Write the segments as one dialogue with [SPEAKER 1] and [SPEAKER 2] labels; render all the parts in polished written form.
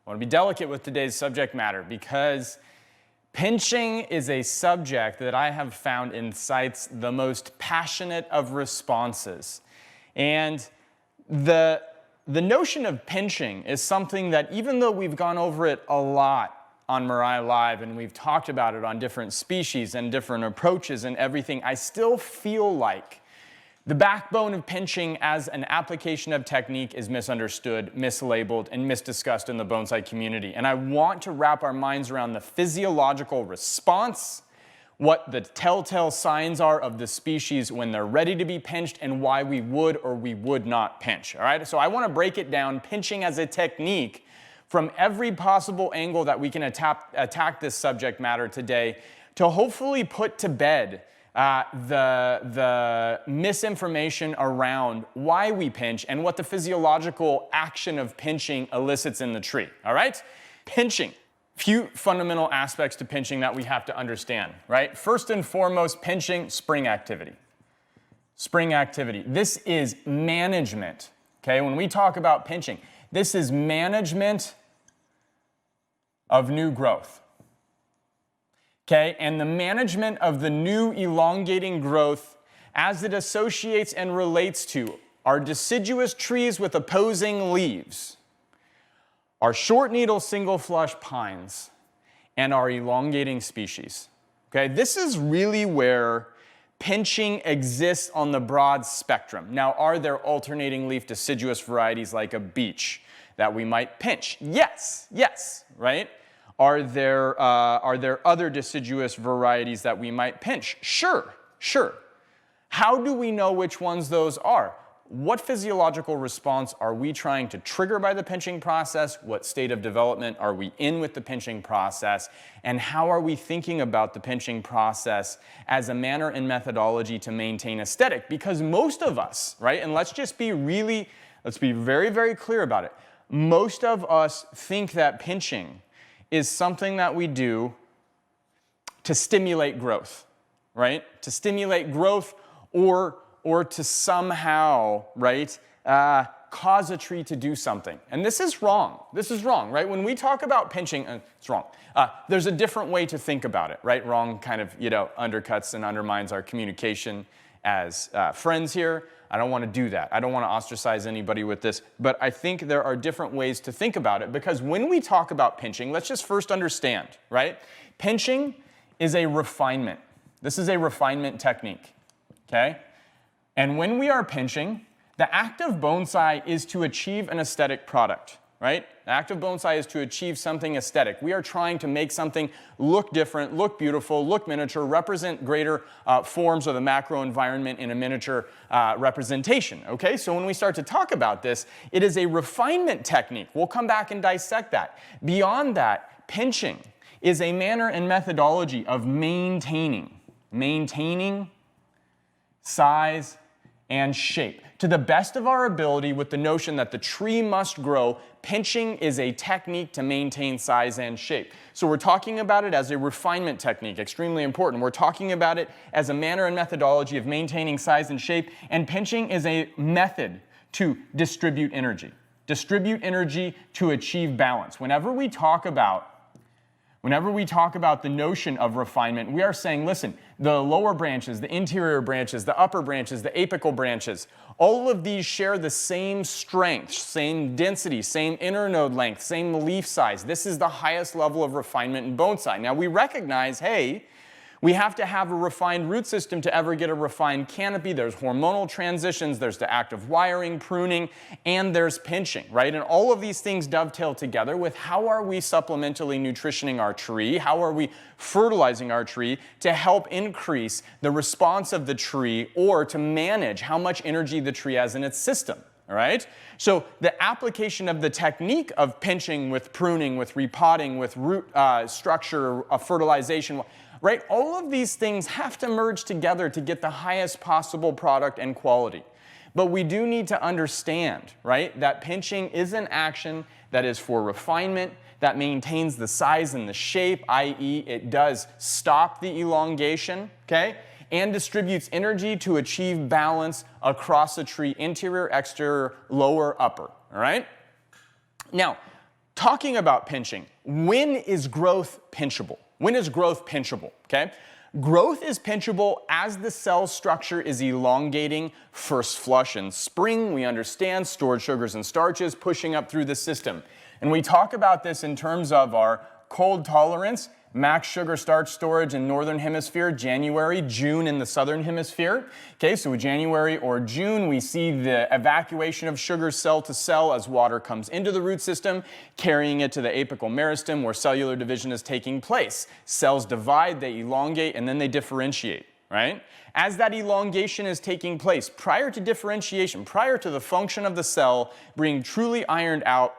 [SPEAKER 1] I want to be delicate with today's subject matter because pinching is a subject that I have found incites the most passionate of responses. And the notion of pinching is something that, even though we've gone over it a lot on Mirai Live and we've talked about it on different species and different approaches and everything, I still feel like the backbone of pinching as an application of technique is misunderstood, mislabeled, and misdiscussed in the bonsai community. And I want to wrap our minds around the physiological response, what the telltale signs are of the species when they're ready to be pinched, and why we would or we would not pinch. All right? So I want to break it down, pinching as a technique, from every possible angle that we can attack this subject matter today, to hopefully put to bed the misinformation around why we pinch and what the physiological action of pinching elicits in the tree. All right? Pinching. Few fundamental aspects to pinching that we have to understand, right? First and foremost, pinching, spring activity. Spring activity. This is management, okay? When we talk about pinching, this is management of new growth. Okay, and the management of the new elongating growth as it associates and relates to our deciduous trees with opposing leaves, our short needle single flush pines, and our elongating species. Okay, this is really where pinching exists on the broad spectrum. Now, are there alternating leaf deciduous varieties like a beech that we might pinch? Yes, right? Are there other deciduous varieties that we might pinch? Sure. How do we know which ones those are? What physiological response are we trying to trigger by the pinching process? What state of development are we in with the pinching process? And how are we thinking about the pinching process as a manner and methodology to maintain aesthetic? Because most of us, right, and let's be very, very clear about it. Most of us think that pinching is something that we do to stimulate growth, right? To stimulate growth or to somehow, right, cause a tree to do something. And this is wrong. This is wrong, right? When we talk about pinching, it's wrong. There's a different way to think about it, right? Wrong kind of, undercuts and undermines our communication as friends here. I don't want to do that. I don't want to ostracize anybody with this. But I think there are different ways to think about it, because when we talk about pinching, let's just first understand, right? Pinching is a refinement. This is a refinement technique, okay? And when we are pinching, the act of bonsai is to achieve an aesthetic product, right? The act of bonsai is to achieve something aesthetic. We are trying to make something look different, look beautiful, look miniature, represent greater forms of the macro environment in a miniature representation, okay? So when we start to talk about this, it is a refinement technique. We'll come back and dissect that. Beyond that, pinching is a manner and methodology of maintaining size and shape to the best of our ability, with the notion that the tree must grow. Pinching is a technique to maintain size and shape. So we're talking about it as a refinement technique, extremely important. We're talking about it as a manner and methodology of maintaining size and shape, and pinching is a method to distribute energy to achieve balance. Whenever we talk about the notion of refinement, we are saying, listen, the lower branches, the interior branches, the upper branches, the apical branches, all of these share the same strength, same density, same internode length, same leaf size. This is the highest level of refinement in bonsai. Now we recognize, hey, we have to have a refined root system to ever get a refined canopy. There's hormonal transitions, there's the act of wiring, pruning, and there's pinching, right? And all of these things dovetail together with how are we supplementally nutritioning our tree, how are we fertilizing our tree to help increase the response of the tree, or to manage how much energy the tree has in its system. All right? So the application of the technique of pinching with pruning, with repotting, with root structure, fertilization, right? All of these things have to merge together to get the highest possible product and quality. But we do need to understand, right, that pinching is an action that is for refinement, that maintains the size and the shape, i.e. it does stop the elongation, okay, and distributes energy to achieve balance across a tree, interior, exterior, lower, upper, all right? Now, talking about pinching, when is growth pinchable? When is growth pinchable, okay? Growth is pinchable as the cell structure is elongating first flush in spring. We understand stored sugars and starches pushing up through the system. And we talk about this in terms of our cold tolerance, max sugar starch storage in northern hemisphere, January, June in the southern hemisphere. Okay, so January or June, we see the evacuation of sugar cell to cell as water comes into the root system, carrying it to the apical meristem where cellular division is taking place. Cells divide, they elongate, and then they differentiate, right? As that elongation is taking place, prior to differentiation, prior to the function of the cell being truly ironed out,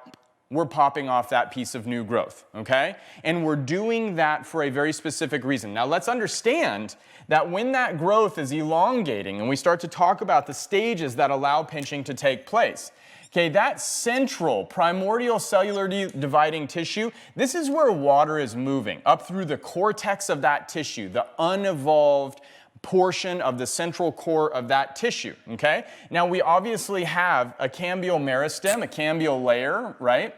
[SPEAKER 1] we're popping off that piece of new growth, okay? And we're doing that for a very specific reason. Now let's understand that when that growth is elongating and we start to talk about the stages that allow pinching to take place, okay, that central primordial cellular dividing tissue, this is where water is moving up through the cortex of that tissue, the unevolved portion of the central core of that tissue, okay? Now we obviously have a cambial meristem, a cambial layer, right?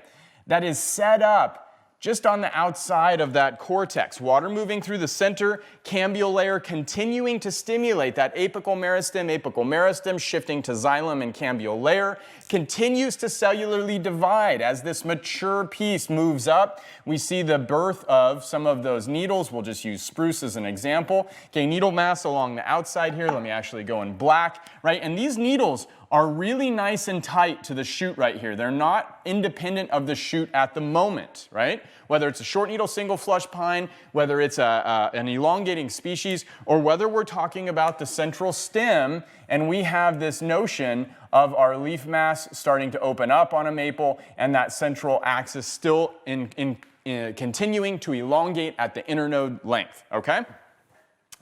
[SPEAKER 1] That is set up just on the outside of that cortex. Water moving through the center, cambial layer continuing to stimulate that apical meristem shifting to xylem and cambial layer, continues to cellularly divide. As this mature piece moves up, we see the birth of some of those needles. We'll just use spruce as an example. Okay, needle mass along the outside here. Let me actually go in black, right? And these needles are really nice and tight to the shoot right here. They're not independent of the shoot at the moment, right? Whether it's a short needle single flush pine, whether it's an elongating species, or whether we're talking about the central stem and we have this notion of our leaf mass starting to open up on a maple and that central axis still continuing to elongate at the internode length, okay?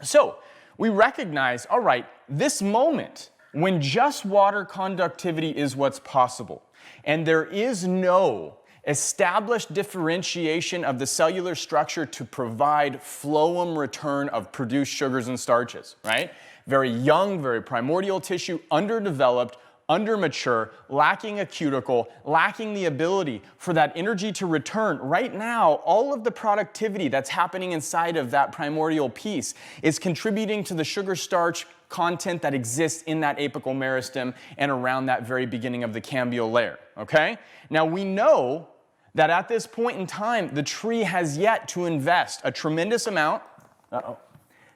[SPEAKER 1] So we recognize, all right, this moment when just water conductivity is what's possible, and there is no established differentiation of the cellular structure to provide phloem return of produced sugars and starches, right? Very young, very primordial tissue, underdeveloped, undermature, lacking a cuticle, lacking the ability for that energy to return. Right now, all of the productivity that's happening inside of that primordial piece is contributing to the sugar starch content that exists in that apical meristem and around that very beginning of the cambial layer, okay? Now we know that at this point in time, the tree has yet to invest a tremendous amount,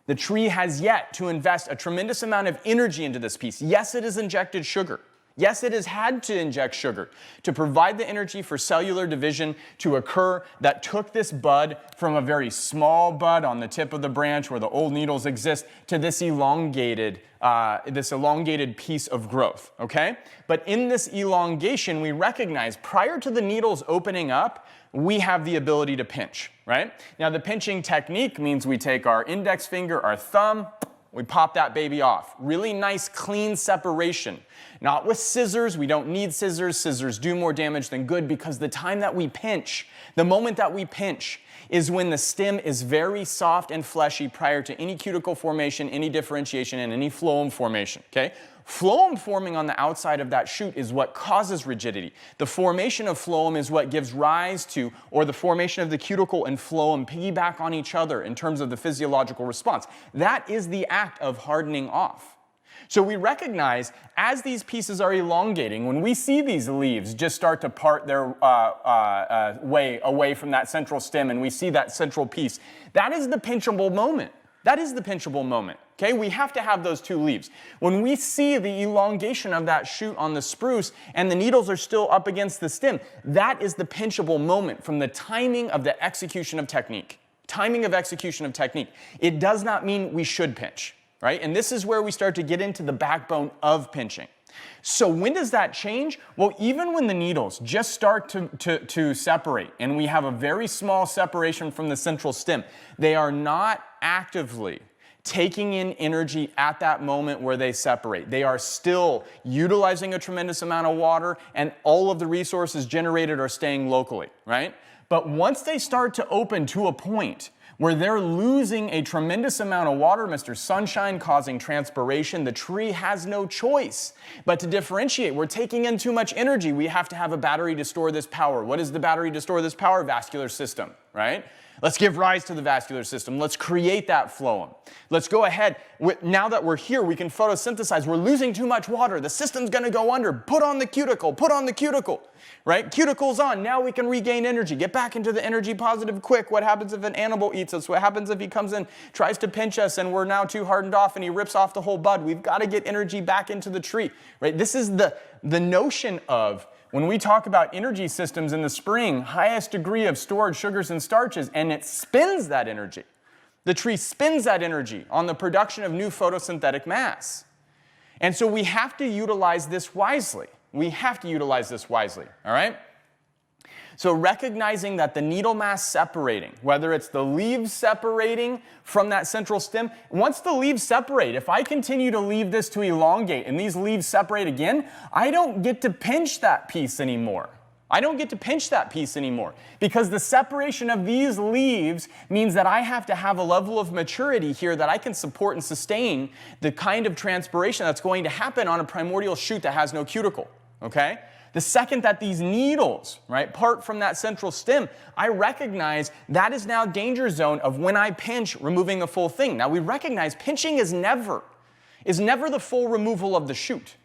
[SPEAKER 1] the tree has yet to invest a tremendous amount of energy into this piece. Yes, it has injected sugar. Yes, it has had to inject sugar to provide the energy for cellular division to occur that took this bud from a very small bud on the tip of the branch where the old needles exist to this elongated piece of growth, okay? But in this elongation, we recognize prior to the needles opening up, we have the ability to pinch, right? Now the pinching technique means we take our index finger, our thumb, we pop that baby off. Really nice, clean separation. Not with scissors. We don't need scissors. Scissors do more damage than good because the time that we pinch, the moment that we pinch, is when the stem is very soft and fleshy prior to any cuticle formation, any differentiation, and any phloem formation, okay? Phloem forming on the outside of that shoot is what causes rigidity. The formation of phloem is what gives rise to, or the formation of the cuticle and phloem piggyback on each other in terms of the physiological response. That is the act of hardening off. So we recognize as these pieces are elongating, when we see these leaves just start to part their way away from that central stem and we see that central piece, that is the pinchable moment. That is the pinchable moment, okay? We have to have those two leaves. When we see the elongation of that shoot on the spruce and the needles are still up against the stem, that is the pinchable moment from the timing of the execution of technique. Timing of execution of technique. It does not mean we should pinch, right? And this is where we start to get into the backbone of pinching. So when does that change? Well, even when the needles just start to separate and we have a very small separation from the central stem, they are not actively taking in energy at that moment where they separate. They are still utilizing a tremendous amount of water, and all of the resources generated are staying locally, right? But once they start to open to a point where they're losing a tremendous amount of water, Mr. Sunshine, causing transpiration, the tree has no choice but to differentiate. We're taking in too much energy. We have to have a battery to store this power. What is the battery to store this power? Vascular system, right? Let's give rise to the vascular system. Let's create that phloem. Let's go ahead. Now that we're here, we can photosynthesize. We're losing too much water. The system's going to go under. Put on the cuticle. Put on the cuticle. Right? Cuticle's on. Now we can regain energy. Get back into the energy positive quick. What happens if an animal eats us? What happens if he comes in, tries to pinch us, and we're now too hardened off and he rips off the whole bud? We've got to get energy back into the tree. Right? This is the notion of, when we talk about energy systems in the spring, highest degree of stored sugars and starches, and it spends that energy. The tree spends that energy on the production of new photosynthetic mass. And so we have to utilize this wisely. We have to utilize this wisely, all right? So recognizing that the needle mass separating, whether it's the leaves separating from that central stem, once the leaves separate, if I continue to leave this to elongate and these leaves separate again, I don't get to pinch that piece anymore. I don't get to pinch that piece anymore because the separation of these leaves means that I have to have a level of maturity here that I can support and sustain the kind of transpiration that's going to happen on a primordial shoot that has no cuticle, okay? The second that these needles, right, part from that central stem, I recognize that is now danger zone of when I pinch, removing the full thing. Now we recognize pinching is never the full removal of the shoot.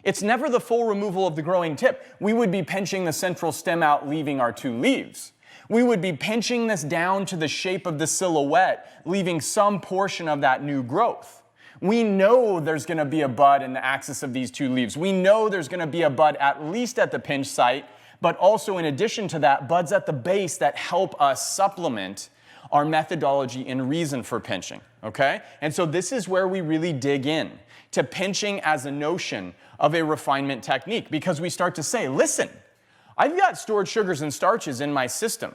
[SPEAKER 1] It's never the full removal of the growing tip. We would be pinching the central stem out, leaving our two leaves. We would be pinching this down to the shape of the silhouette, leaving some portion of that new growth. We know there's going to be a bud in the axis of these two leaves. We know there's going to be a bud at least at the pinch site, but also in addition to that, buds at the base that help us supplement our methodology and reason for pinching, okay? And so this is where we really dig in to pinching as a notion of a refinement technique, because we start to say, listen, I've got stored sugars and starches in my system.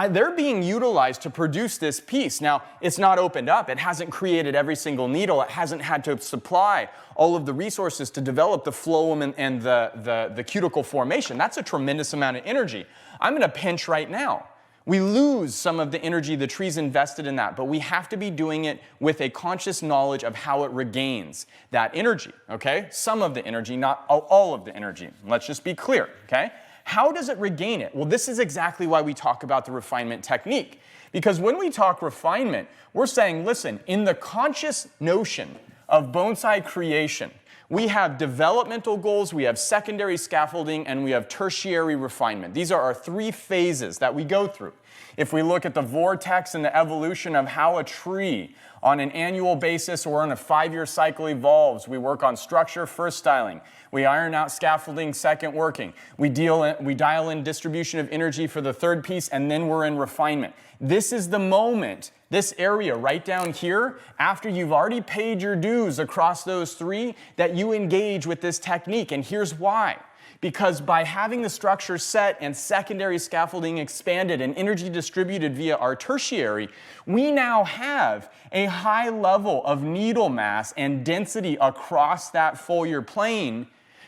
[SPEAKER 1] They're being utilized to produce this piece. Now, it's not opened up. It hasn't created every single needle. It hasn't had to supply all of the resources to develop the phloem and the cuticle formation. That's a tremendous amount of energy. I'm going to pinch right now. We lose some of the energy the tree's invested in that, but we have to be doing it with a conscious knowledge of how it regains that energy, okay? Some of the energy, not all of the energy. Let's just be clear, okay? How does it regain it? Well, this is exactly why we talk about the refinement technique. Because when we talk refinement, we're saying, listen, in the conscious notion of bonsai creation, we have developmental goals, we have secondary scaffolding, and we have tertiary refinement. These are our three phases that we go through. If we look at the vortex and the evolution of how a tree on an annual basis or on a 5-year cycle evolves, we work on structure, first styling. We iron out scaffolding, second working. We dial in distribution of energy for the third piece, and then we're in refinement. This is the moment, this area right down here, after you've already paid your dues across those three, that you engage with this technique. And here's why. Because by having the structure set and secondary scaffolding expanded and energy distributed via our tertiary, we now have a high level of needle mass and density across that foliar plane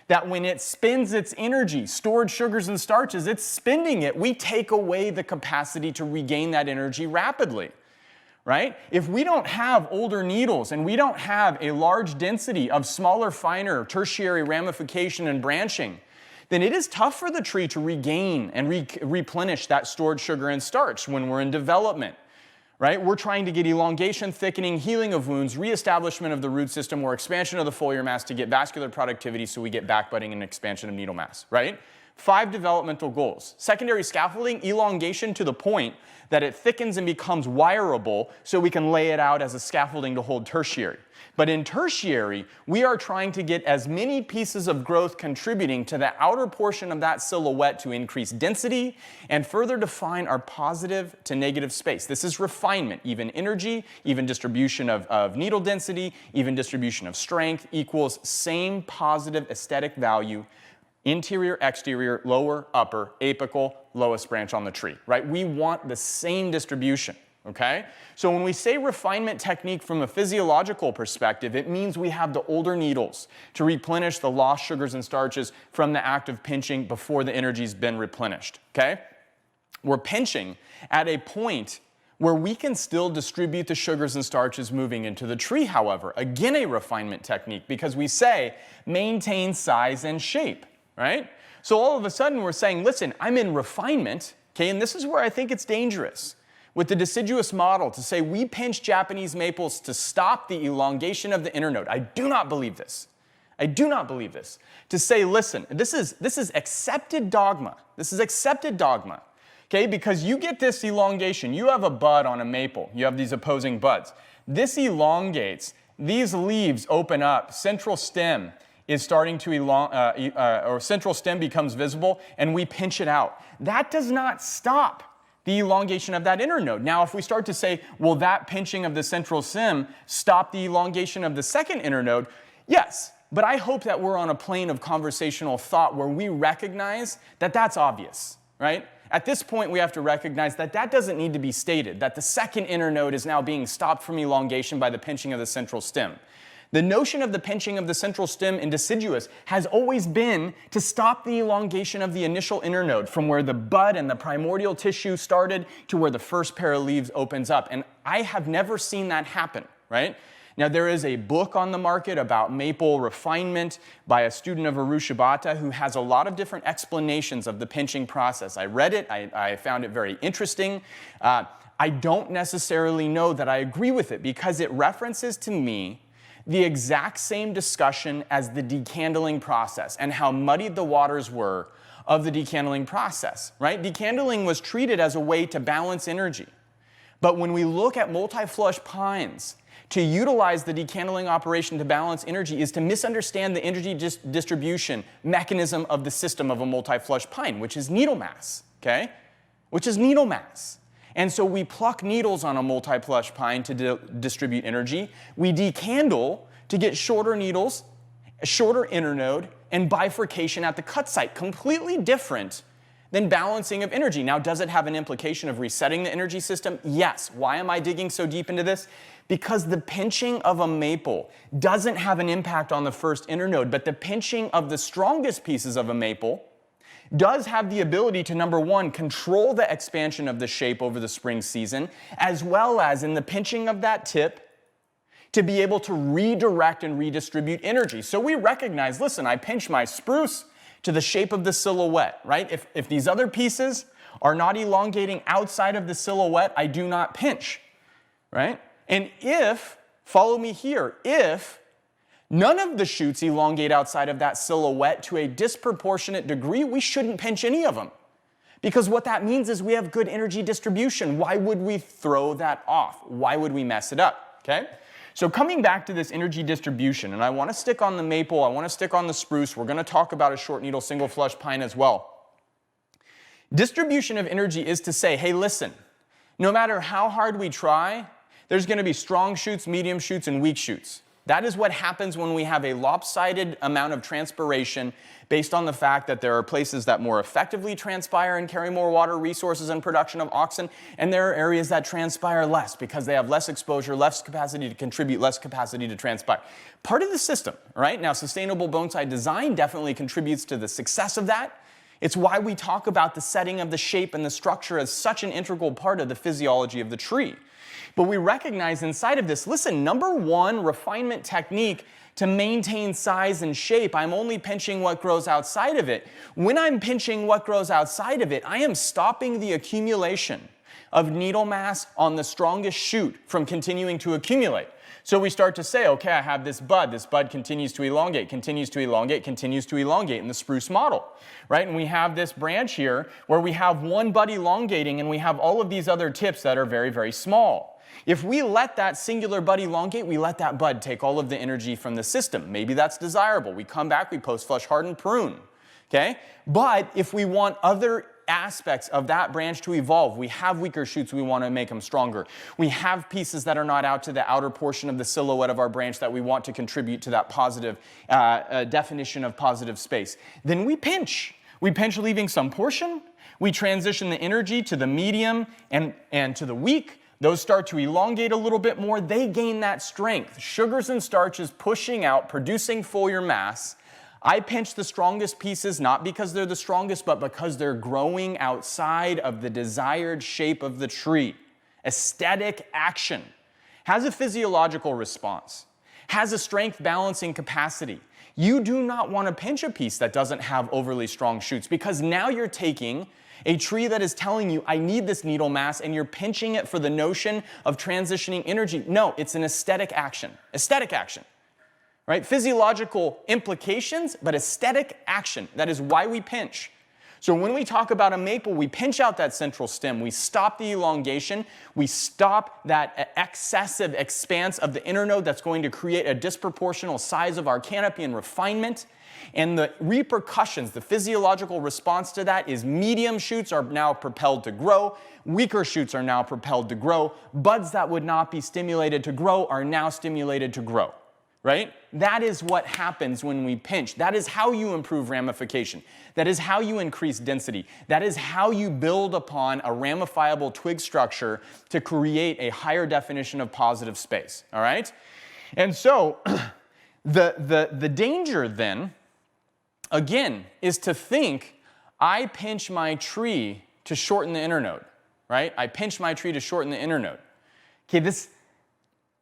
[SPEAKER 1] that when it spends its energy, stored sugars and starches, it's spending it. We take away the capacity to regain that energy rapidly. Right? If we don't have older needles and we don't have a large density of smaller, finer tertiary ramification and branching, then it is tough for the tree to regain and replenish that stored sugar and starch when we're in development. Right? We're trying to get elongation, thickening, healing of wounds, reestablishment of the root system, or expansion of the foliar mass to get vascular productivity so we get backbudding and expansion of needle mass. Right? 5 developmental goals. Secondary scaffolding, elongation to the point that it thickens and becomes wireable so we can lay it out as a scaffolding to hold tertiary. But in tertiary, we are trying to get as many pieces of growth contributing to the outer portion of that silhouette to increase density and further define our positive to negative space. This is refinement, even energy, even distribution of needle density, even distribution of strength equals same positive aesthetic value, interior, exterior, lower, upper, apical, lowest branch on the tree, right? We want the same distribution, okay? So when we say refinement technique from a physiological perspective, it means we have the older needles to replenish the lost sugars and starches from the act of pinching before the energy's been replenished, okay? We're pinching at a point where we can still distribute the sugars and starches moving into the tree, however. Again, a refinement technique, because we say maintain size and shape, right? So all of a sudden we're saying, listen, I'm in refinement, okay, and this is where I think it's dangerous with the deciduous model to say we pinch Japanese maples to stop the elongation of the internode. I do not believe this. I do not believe this. To say, listen, this is accepted dogma. This is accepted dogma. Okay, because you get this elongation. You have a bud on a maple. You have these opposing buds. This elongates. These leaves open up. Central stem is starting to or central stem becomes visible, and we pinch it out. That does not stop the elongation of that internode. Now, if we start to say, well, that pinching of the central stem stop the elongation of the second internode, yes, but I hope that we're on a plane of conversational thought where we recognize that that's obvious, right? At this point, we have to recognize that that doesn't need to be stated, that the second internode is now being stopped from elongation by the pinching of the central stem. The notion of the pinching of the central stem in deciduous has always been to stop the elongation of the initial internode from where the bud and the primordial tissue started to where the first pair of leaves opens up. And I have never seen that happen, right? Now, there is a book on the market about maple refinement by a student of Aru Shibata who has a lot of different explanations of the pinching process. I read it. I found it very interesting. I don't necessarily know that I agree with it because it references to me the exact same discussion as the decandling process and how muddied the waters were of the decandling process, right? Decandling was treated as a way to balance energy. But when we look at multi-flush pines, to utilize the decandling operation to balance energy is to misunderstand the energy distribution mechanism of the system of a multi-flush pine, which is needle mass, okay? Which is needle mass. And so we pluck needles on a multi-flush pine to distribute energy. We decandle to get shorter needles, a shorter internode, and bifurcation at the cut site. Completely different than balancing of energy. Now, does it have an implication of resetting the energy system? Yes. Why am I digging so deep into this? Because the pinching of a maple doesn't have an impact on the first internode, but the pinching of the strongest pieces of a maple does have the ability to, number one, control the expansion of the shape over the spring season, as well as in the pinching of that tip, to be able to redirect and redistribute energy. So we recognize, listen, I pinch my spruce to the shape of the silhouette, right? If these other pieces are not elongating outside of the silhouette, I do not pinch, right? And if, follow me here, if none of the shoots elongate outside of that silhouette to a disproportionate degree, we shouldn't pinch any of them. Because what that means is we have good energy distribution. Why would we throw that off? Why would we mess it up, okay? So coming back to this energy distribution, and I want to stick on the maple, I want to stick on the spruce, we're going to talk about a short needle single flush pine as well. Distribution of energy is to say, hey, listen, no matter how hard we try, there's going to be strong shoots, medium shoots, and weak shoots. That is what happens when we have a lopsided amount of transpiration based on the fact that there are places that more effectively transpire and carry more water resources and production of auxin, and there are areas that transpire less because they have less exposure, less capacity to contribute, less capacity to transpire. Part of the system, right? Now, sustainable bonsai design definitely contributes to the success of that. It's why we talk about the setting of the shape and the structure as such an integral part of the physiology of the tree. But we recognize inside of this, listen, number one, refinement technique to maintain size and shape, I'm only pinching what grows outside of it. When I'm pinching what grows outside of it, I am stopping the accumulation of needle mass on the strongest shoot from continuing to accumulate. So we start to say, okay, I have this bud continues to elongate, continues to elongate, continues to elongate in the spruce model, right? And we have this branch here where we have one bud elongating and we have all of these other tips that are very, very small. If we let that singular bud elongate, we let that bud take all of the energy from the system. Maybe that's desirable. We come back, we post-flush harden prune, okay? But if we want other aspects of that branch to evolve, we have weaker shoots, we want to make them stronger. We have pieces that are not out to the outer portion of the silhouette of our branch that we want to contribute to that positive definition of positive space. Then we pinch. We pinch leaving some portion. We transition the energy to the medium and to the weak, Those start to elongate a little bit more. They gain that strength. Sugars and starches pushing out, producing foliar mass. I pinch the strongest pieces, not because they're the strongest, but because they're growing outside of the desired shape of the tree. Aesthetic action. Has a physiological response. Has a strength balancing capacity. You do not want to pinch a piece that doesn't have overly strong shoots, because now you're taking a tree that is telling you, I need this needle mass, and you're pinching it for the notion of transitioning energy. No, it's an aesthetic action. Aesthetic action. Right? Physiological implications, but aesthetic action. That is why we pinch. So when we talk about a maple, we pinch out that central stem. We stop the elongation. We stop that excessive expanse of the internode that's going to create a disproportional size of our canopy and refinement. And the repercussions, the physiological response to that is medium shoots are now propelled to grow. Weaker shoots are now propelled to grow. Buds that would not be stimulated to grow are now stimulated to grow. Right? That is what happens when we pinch. That is how you improve ramification. That is how you increase density. That is how you build upon a ramifiable twig structure to create a higher definition of positive space. All right? And so the danger then, again, is to think I pinch my tree to shorten the internode. Right? I pinch my tree to shorten the internode. Okay,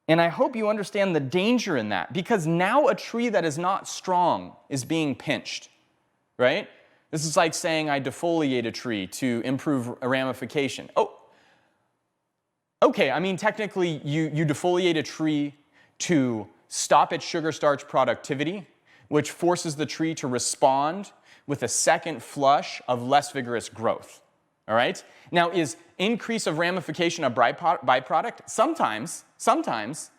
[SPEAKER 1] and I hope you understand the danger in that, because now a tree that is not strong is being pinched, right? This is like saying I defoliate a tree to improve a ramification. Oh, okay, I mean, technically you defoliate a tree to stop its sugar starch productivity, which forces the tree to respond with a second flush of less vigorous growth, all right? Now, is increase of ramification a byproduct? Sometimes.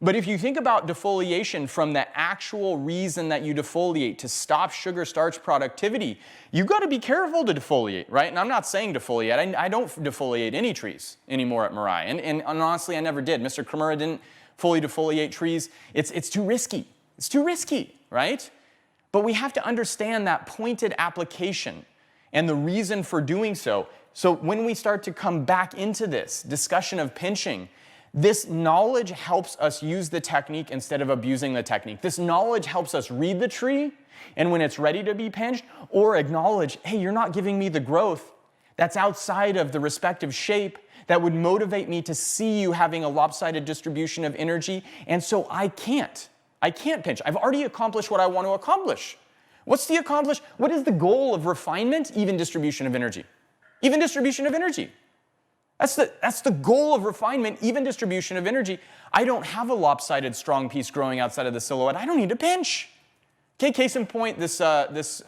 [SPEAKER 1] But if you think about defoliation from the actual reason that you defoliate to stop sugar starch productivity, you've got to be careful to defoliate, right? And I'm not saying defoliate. I don't defoliate any trees anymore at Mirai. And honestly, I never did. Mr. Kimura didn't fully defoliate trees. It's too risky. It's too risky, right? But we have to understand that pointed application and the reason for doing so. So when we start to come back into this discussion of pinching, this knowledge helps us use the technique instead of abusing the technique. This knowledge helps us read the tree, and when it's ready to be pinched, or acknowledge, hey, you're not giving me the growth that's outside of the respective shape that would motivate me to see you having a lopsided distribution of energy, and so I can't pinch. I've already accomplished what I want to accomplish. What is the goal of refinement? Even distribution of energy. Even distribution of energy. That's the goal of refinement, even distribution of energy. I don't have a lopsided strong piece growing outside of the silhouette. I don't need to pinch. Okay, case in point, this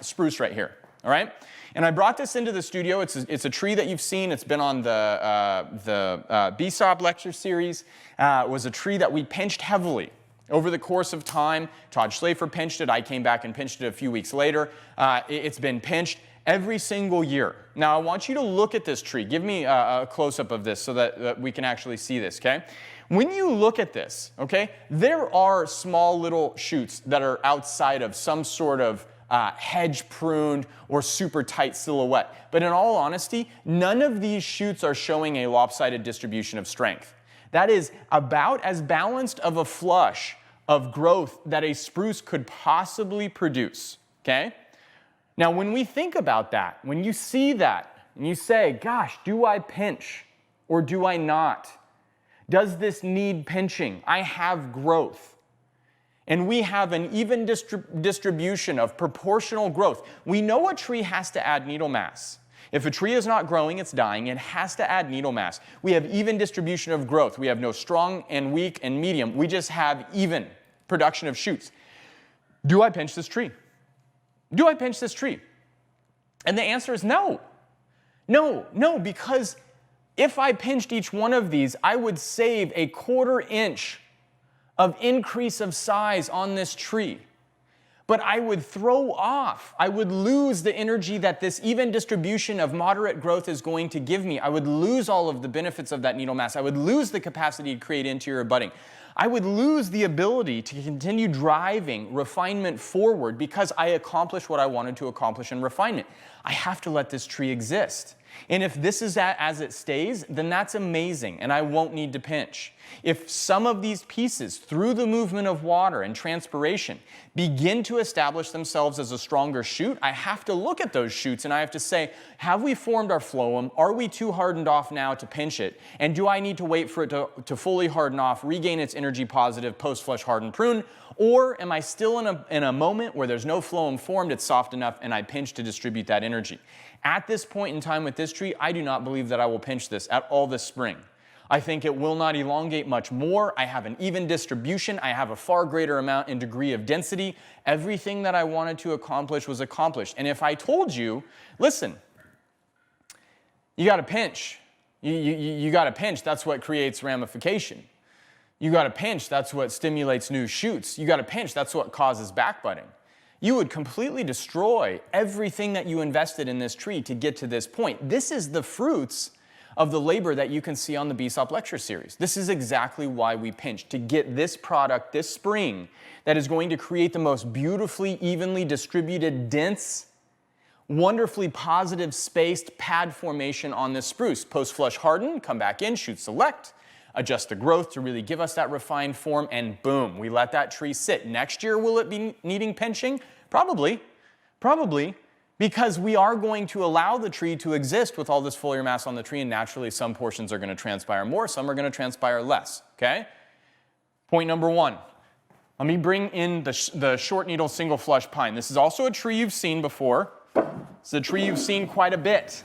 [SPEAKER 1] spruce right here, all right? And I brought this into the studio. It's a tree that you've seen. It's been on the BSOP lecture series. It was a tree that we pinched heavily over the course of time. Todd Schlafer pinched it. I came back and pinched it a few weeks later. It's been pinched every single year. Now, I want you to look at this tree. Give me a close-up of this so that we can actually see this, okay? When you look at this, okay, there are small little shoots that are outside of some sort of hedge pruned or super tight silhouette. But in all honesty, none of these shoots are showing a lopsided distribution of strength. That is about as balanced of a flush of growth that a spruce could possibly produce, okay? Now, when we think about that, when you see that, and you say, gosh, do I pinch or do I not? Does this need pinching? I have growth. And we have an even distribution of proportional growth. We know a tree has to add needle mass. If a tree is not growing, it's dying. It has to add needle mass. We have even distribution of growth. We have no strong and weak and medium. We just have even production of shoots. Do I pinch this tree? Do I pinch this tree? And the answer is no. No, because if I pinched each one of these, I would save a 1/4 inch of increase of size on this tree. But I would I would lose the energy that this even distribution of moderate growth is going to give me. I would lose all of the benefits of that needle mass. I would lose the capacity to create interior budding. I would lose the ability to continue driving refinement forward because I accomplished what I wanted to accomplish in refinement. I have to let this tree exist. And if this is as it stays, then that's amazing, and I won't need to pinch. If some of these pieces, through the movement of water and transpiration, begin to establish themselves as a stronger shoot, I have to look at those shoots and I have to say, have we formed our phloem? Are we too hardened off now to pinch it? And do I need to wait for it to fully harden off, regain its energy positive, post-flush hardened prune? Or am I still in a moment where there's no phloem formed, it's soft enough, and I pinch to distribute that energy? At this point in time with this tree, I do not believe that I will pinch this at all this spring. I think it will not elongate much more. I have an even distribution. I have a far greater amount and degree of density. Everything that I wanted to accomplish was accomplished. And if I told you, listen, you got to pinch. You got to pinch. That's what creates ramification. You got to pinch. That's what stimulates new shoots. You got to pinch. That's what causes backbudding. You would completely destroy everything that you invested in this tree to get to this point. This is the fruits of the labor that you can see on the BSOP lecture series. This is exactly why we pinch, to get this product this spring that is going to create the most beautifully, evenly distributed, dense, wonderfully positive spaced pad formation on this spruce. Post-flush harden, come back in, shoot select, adjust the growth to really give us that refined form, and boom, we let that tree sit. Next year, will it be needing pinching? Probably, because we are going to allow the tree to exist with all this foliar mass on the tree, and naturally some portions are going to transpire more, some are going to transpire less, okay? Point number one, let me bring in the short needle single flush pine. This is also a tree you've seen before. It's a tree you've seen quite a bit.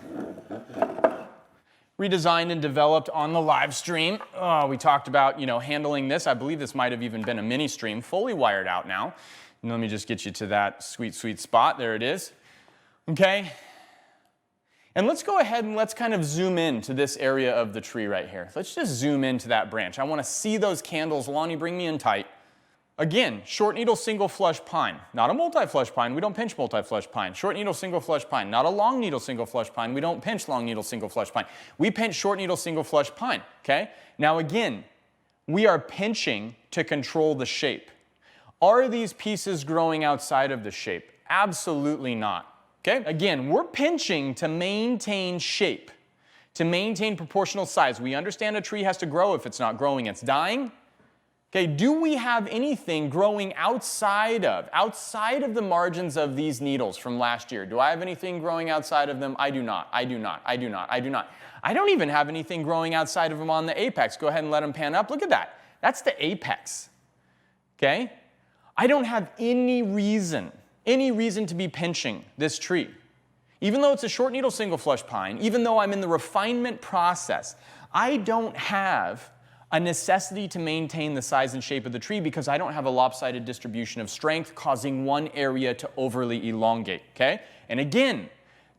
[SPEAKER 1] Redesigned and developed on the live stream. We talked about, handling this. I believe this might have even been a mini stream, fully wired out now. And let me just get you to that sweet, sweet spot. There it is. Okay? And let's go ahead and let's kind of zoom in to this area of the tree right here. Let's just zoom into that branch. I want to see those candles. Lonnie, bring me in tight. Again, short needle single flush pine, not a multi-flush pine. We don't pinch multi-flush pine. Short needle single flush pine, not a long needle single flush pine. We don't pinch long needle single flush pine. We pinch short needle single flush pine, okay? Now again, we are pinching to control the shape. Are these pieces growing outside of the shape? Absolutely not, okay? Again, we're pinching to maintain shape, to maintain proportional size. We understand a tree has to grow. If it's not growing, it's dying. Okay, do we have anything growing outside of the margins of these needles from last year? Do I have anything growing outside of them? I do not. I don't even have anything growing outside of them on the apex. Go ahead and let them pan up. Look at that. That's the apex. Okay? I don't have any reason to be pinching this tree. Even though it's a short needle single flush pine, even though I'm in the refinement process, I don't have a necessity to maintain the size and shape of the tree because I don't have a lopsided distribution of strength causing one area to overly elongate, okay? And again,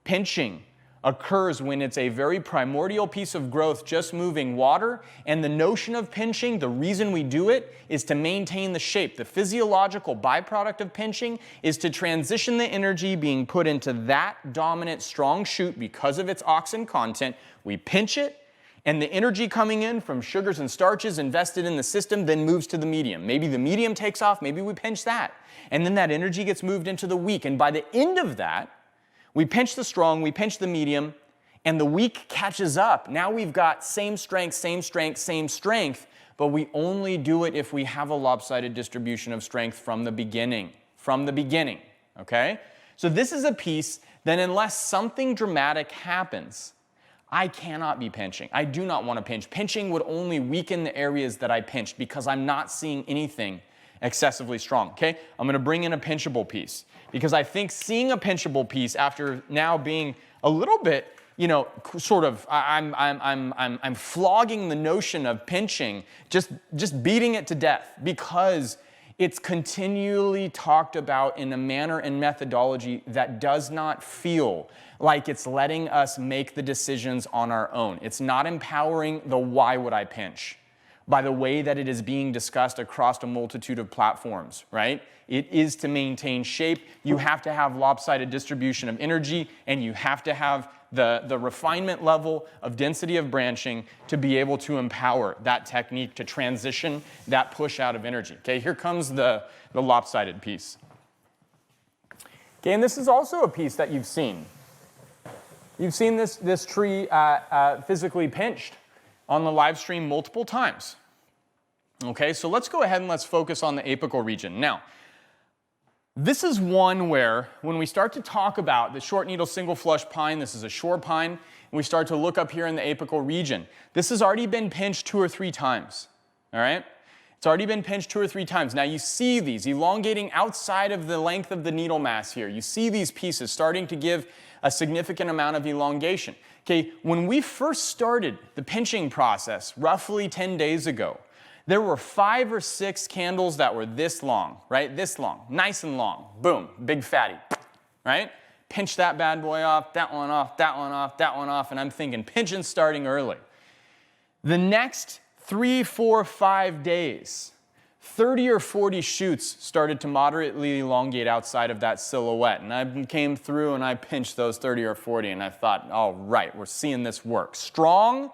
[SPEAKER 1] pinching occurs when it's a very primordial piece of growth just moving water, and the notion of pinching, the reason we do it is to maintain the shape. The physiological byproduct of pinching is to transition the energy being put into that dominant strong shoot because of its auxin content. We pinch it, and the energy coming in from sugars and starches invested in the system then moves to the medium. Maybe the medium takes off, maybe we pinch that. And then that energy gets moved into the weak. And by the end of that, we pinch the strong, we pinch the medium, and the weak catches up. Now we've got same strength, but we only do it if we have a lopsided distribution of strength from the beginning, okay? So this is a piece that unless something dramatic happens, I cannot be pinching. I do not want to pinch. Pinching would only weaken the areas that I pinched because I'm not seeing anything excessively strong, okay? I'm going to bring in a pinchable piece because I think seeing a pinchable piece after now being a little bit, sort of, I'm flogging the notion of pinching, just beating it to death because it's continually talked about in a manner and methodology that does not feel like it's letting us make the decisions on our own. It's not empowering the why would I pinch by the way that it is being discussed across a multitude of platforms, right? It is to maintain shape. You have to have lopsided distribution of energy, and you have to have the refinement level of density of branching to be able to empower that technique to transition that push out of energy. Okay, here comes the lopsided piece. Okay, and this is also a piece that you've seen. You've seen this tree physically pinched on the live stream multiple times. Okay, so let's go ahead and let's focus on the apical region. Now, this is one where, when we start to talk about the short needle single flush pine, this is a shore pine, and we start to look up here in the apical region. This has already been pinched 2 or 3 times, all right? It's already been pinched 2 or 3 times. Now you see these elongating outside of the length of the needle mass here. You see these pieces starting to give a significant amount of elongation. Okay, when we first started the pinching process, roughly 10 days ago, there were 5 or 6 candles that were this long, right? This long, nice and long. Boom, big fatty, right? Pinch that bad boy off, that one off, that one off, that one off, and I'm thinking pinching starting early. The next 3, 4, 5 days, 30 or 40 shoots started to moderately elongate outside of that silhouette. And I came through and I pinched those 30 or 40 and I thought, all right, we're seeing this work. Strong,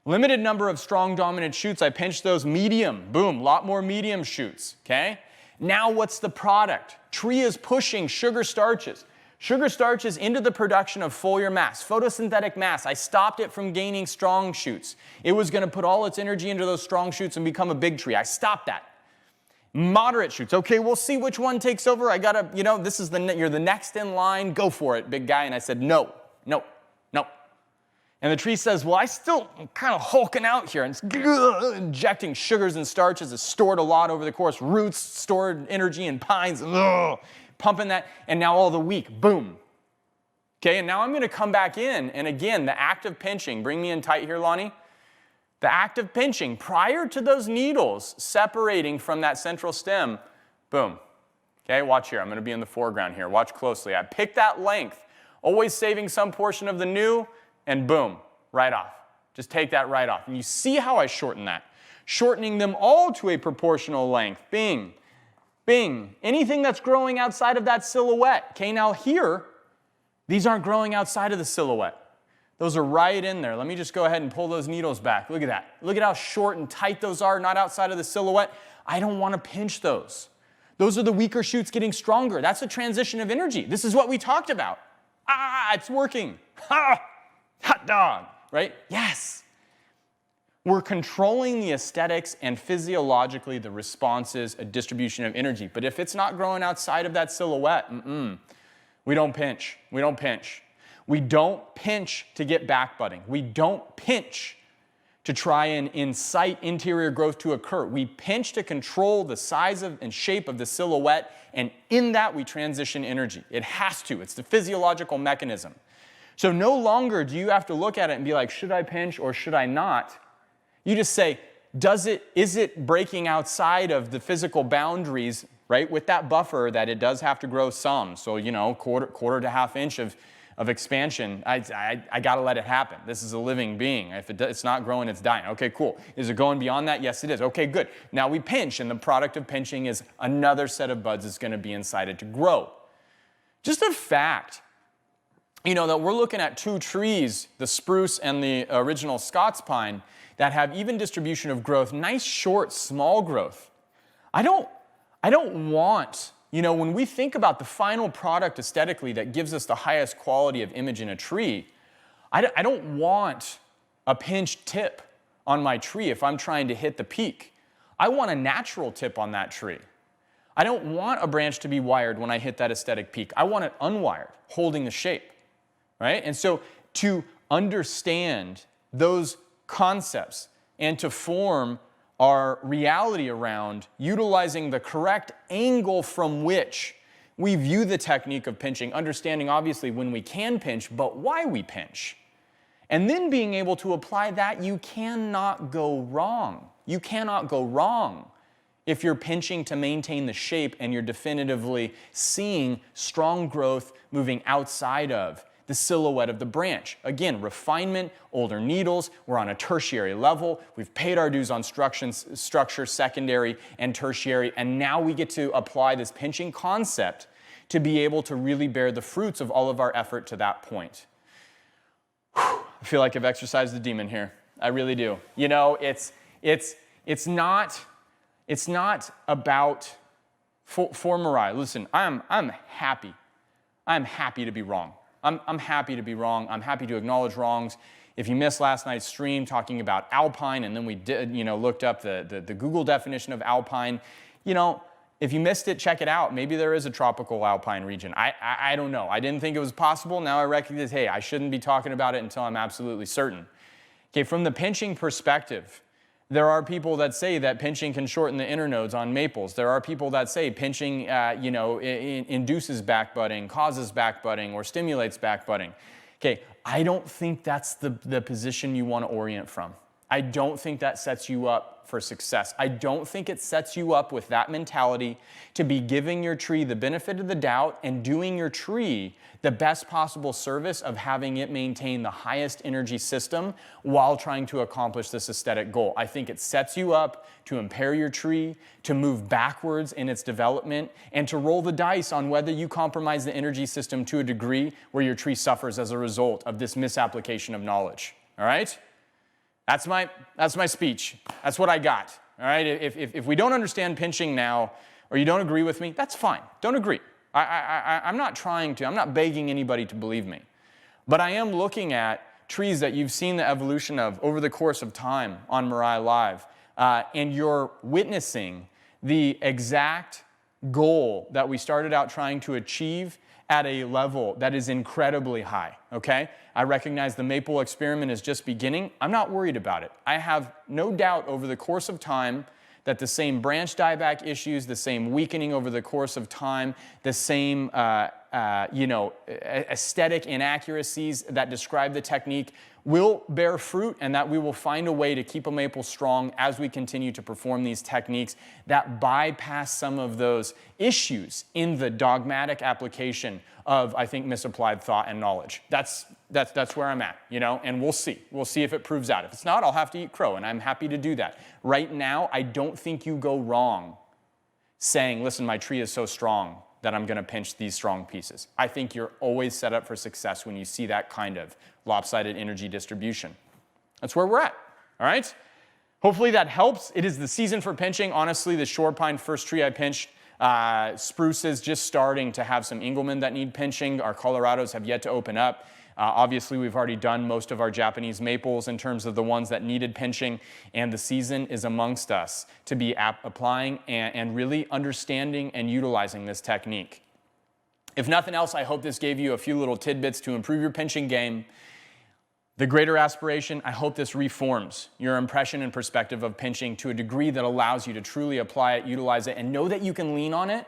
[SPEAKER 1] limited number of strong dominant shoots. I pinched those medium, boom, lot more medium shoots, okay? Now what's the product? Tree is pushing sugar starches. Sugar starches into the production of foliar mass, photosynthetic mass. I stopped it from gaining strong shoots. It was going to put all its energy into those strong shoots and become a big tree. I stopped that. Moderate shoots. Okay, we'll see which one takes over. I gotta, this is you're the next in line. Go for it, big guy. And I said, no, no, no. And the tree says, well, I still am kind of hulking out here and injecting sugars and starches. It's stored a lot over the course. Roots stored energy in pines. Pumping that, and now all the week, boom. Okay, and now I'm going to come back in, and again, the act of pinching, bring me in tight here, Lonnie. The act of pinching, prior to those needles separating from that central stem, boom. Okay, watch here, I'm going to be in the foreground here. Watch closely. I pick that length, always saving some portion of the new, and boom, right off. Just take that right off. And you see how I shorten that. Shortening them all to a proportional length. Bing. Bing, anything that's growing outside of that silhouette. Okay, now here, these aren't growing outside of the silhouette. Those are right in there. Let me just go ahead and pull those needles back. Look at that. Look at how short and tight those are, not outside of the silhouette. I don't want to pinch those. Those are the weaker shoots getting stronger. That's a transition of energy. This is what we talked about. It's working. Hot dog, right? Yes. We're controlling the aesthetics and physiologically the responses, a distribution of energy. But if it's not growing outside of that silhouette, we don't pinch. We don't pinch. We don't pinch to get back budding. We don't pinch to try and incite interior growth to occur. We pinch to control the size and shape of the silhouette, and in that we transition energy. It has to. It's the physiological mechanism. So no longer do you have to look at it and be like, should I pinch or should I not? You just say, is it breaking outside of the physical boundaries, right, with that buffer that it does have to grow some. So, quarter to half inch of expansion, I got to let it happen. This is a living being. If it's not growing, it's dying. Okay, cool. Is it going beyond that? Yes, it is. Okay, good. Now we pinch, and the product of pinching is another set of buds that's going to be incited to grow. Just a fact, that we're looking at 2 trees, the spruce and the original Scots pine, that have even distribution of growth, nice, short, small growth. I don't want, when we think about the final product aesthetically that gives us the highest quality of image in a tree, I don't want a pinched tip on my tree if I'm trying to hit the peak. I want a natural tip on that tree. I don't want a branch to be wired when I hit that aesthetic peak. I want it unwired, holding the shape, right? And so to understand those concepts and to form our reality around utilizing the correct angle from which we view the technique of pinching, understanding obviously when we can pinch, but why we pinch. And then being able to apply that, you cannot go wrong. You cannot go wrong if you're pinching to maintain the shape and you're definitively seeing strong growth moving outside of the silhouette of the branch. Again, refinement, older needles, we're on a tertiary level, we've paid our dues on structure, secondary and tertiary, and now we get to apply this pinching concept to be able to really bear the fruits of all of our effort to that point. I feel like I've exercised the demon here. I really do. It's not about for Mirai. Listen, I'm happy. I'm happy to be wrong. I'm happy to be wrong. I'm happy to acknowledge wrongs. If you missed last night's stream talking about alpine, and then we did, looked up the Google definition of alpine, if you missed it, check it out. Maybe there is a tropical alpine region. I don't know. I didn't think it was possible. Now I recognize, hey, I shouldn't be talking about it until I'm absolutely certain. Okay, from the pinching perspective, there are people that say that pinching can shorten the internodes on maples. There are people that say pinching, induces backbudding, causes backbudding, or stimulates backbudding. Okay, I don't think that's the position you want to orient from. I don't think that sets you up for success. I don't think it sets you up with that mentality to be giving your tree the benefit of the doubt and doing your tree the best possible service of having it maintain the highest energy system while trying to accomplish this aesthetic goal. I think it sets you up to impair your tree, to move backwards in its development, and to roll the dice on whether you compromise the energy system to a degree where your tree suffers as a result of this misapplication of knowledge. All right? That's my speech. That's what I got. All right? If we don't understand pinching now, or you don't agree with me, that's fine. Don't agree. I'm not begging anybody to believe me. But I am looking at trees that you've seen the evolution of over the course of time on Mirai Live, and you're witnessing the exact goal that we started out trying to achieve at a level that is incredibly high, okay? I recognize the maple experiment is just beginning. I'm not worried about it. I have no doubt over the course of time that the same branch dieback issues, the same weakening over the course of time, the same aesthetic inaccuracies that describe the technique will bear fruit, and that we will find a way to keep a maple strong as we continue to perform these techniques that bypass some of those issues in the dogmatic application of, I think, misapplied thought and knowledge. That's where I'm at, and we'll see. We'll see if it proves out. If it's not, I'll have to eat crow, and I'm happy to do that. Right now, I don't think you go wrong saying, listen, my tree is so strong that I'm going to pinch these strong pieces. I think you're always set up for success when you see that kind of lopsided energy distribution. That's where we're at, all right? Hopefully that helps. It is the season for pinching. Honestly, the shore pine first tree I pinched. Spruce is just starting to have some Engelmann that need pinching. Our Colorados have yet to open up. Obviously, we've already done most of our Japanese maples in terms of the ones that needed pinching, and the season is amongst us to be applying and really understanding and utilizing this technique. If nothing else, I hope this gave you a few little tidbits to improve your pinching game. The greater aspiration, I hope this reforms your impression and perspective of pinching to a degree that allows you to truly apply it, utilize it, and know that you can lean on it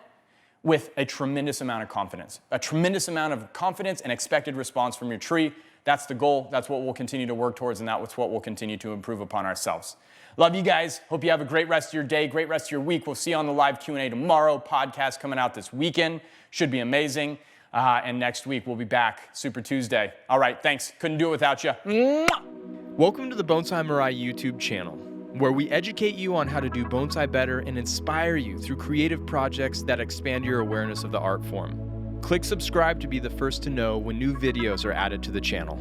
[SPEAKER 1] with a tremendous amount of confidence. A tremendous amount of confidence and expected response from your tree. That's the goal. That's what we'll continue to work towards, and that's what we'll continue to improve upon ourselves. Love you guys. Hope you have a great rest of your day, great rest of your week. We'll see you on the live Q&A tomorrow. Podcast coming out this weekend. Should be amazing. And next week, we'll be back. Super Tuesday. All right, thanks. Couldn't do it without you.
[SPEAKER 2] Welcome to the Bonsai Mirai YouTube channel, where we educate you on how to do bonsai better and inspire you through creative projects that expand your awareness of the art form. Click subscribe to be the first to know when new videos are added to the channel.